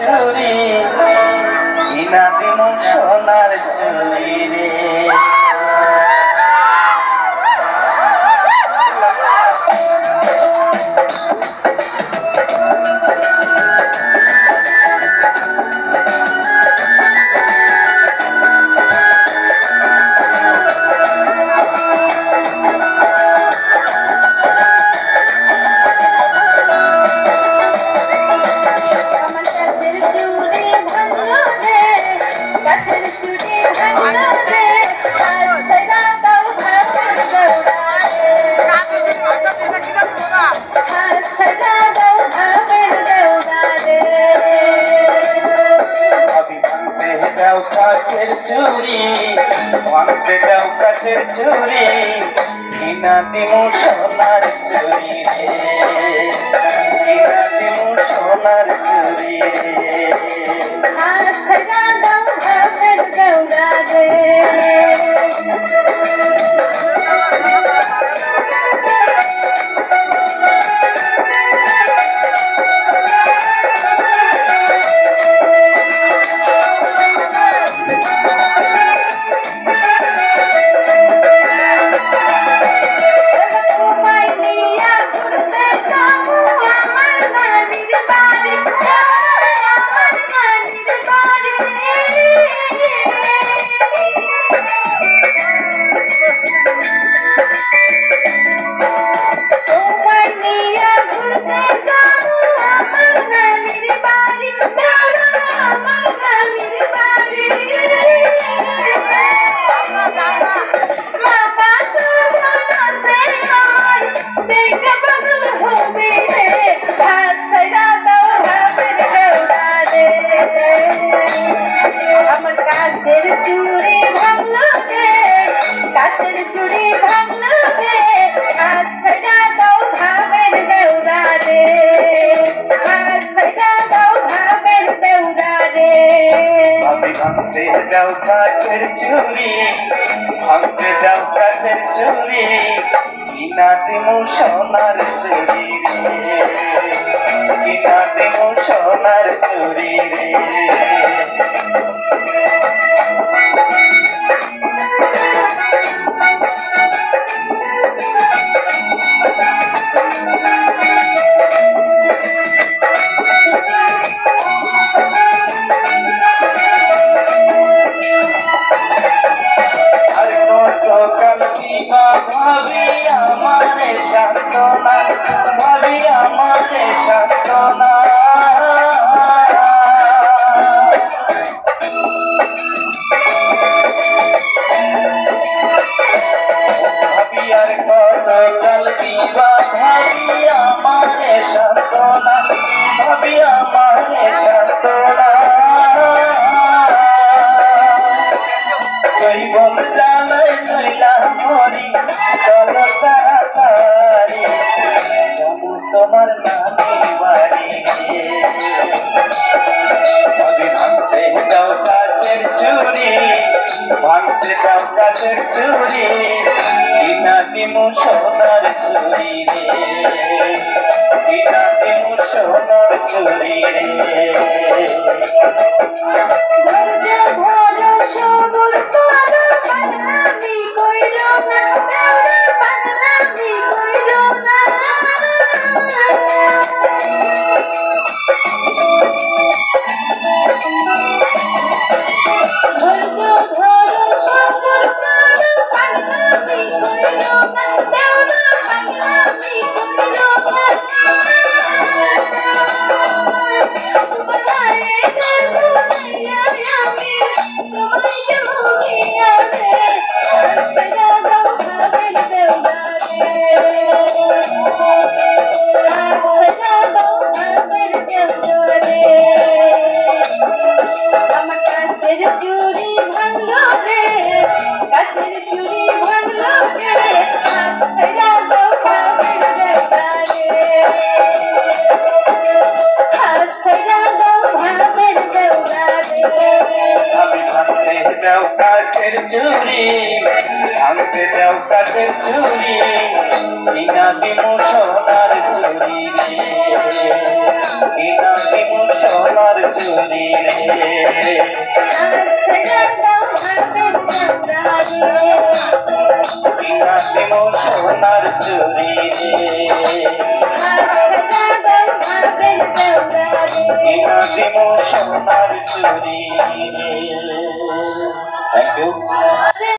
চুরি কিনা দিমু সোনার চুরি রে। কাছের চুরি ভাঙতে দাও কাছের চুরি কিনা দিমু সোনার চুরি রে, কিনা দিমু সোনার চুরি রে। কাছের চুড়ি ভাঙলো রে, কাছের চুড়ি ভাঙলো রে, হাত ছাইড়া দাও ভাবের দেউরা রে, হাত ছাইড়া দাও ভাবের দেউরা রে। ভাবি ভাঙতে দাও কাছের চুড়ি, ভাঙতে দাও কাছের চুড়ি কিনা দিমু সোনার চুড়ি রে, কিনা দিমু সোনার চুড়ি রে। ভাবি আমারে সান্তনা, ভাবি আমারে সান্তনা, ভাবি আর কত কাল দিবা, ভাবি আমারে সান্তনা, ভাবি আমারে সান্তনা। জৈবন জালাই জইলা মরি চলো তাড়াতাড়ি যাবো তোমার নামের বাড়ি। ভাবি ভাঙতে দাও কাছের চুরি, ভাঙতে দাও কাছের চুরি কিনা দিমু সোনার চুরি রে, কিনা দিমু সোনার চুরি রে। চুরি ভাঙলো রে, কাছের চুরি ভাঙলো রে, হাত ছাইড়া দাও ভাবের দেউরা রে, হাত ছাইড়া দাও ভাবের দেউরা রে। ভাবি ভাঙতে দাও কাছের চুরি, ভাঙতে দাও কাছের চুরি কিনা দিমু সোনার চুরি।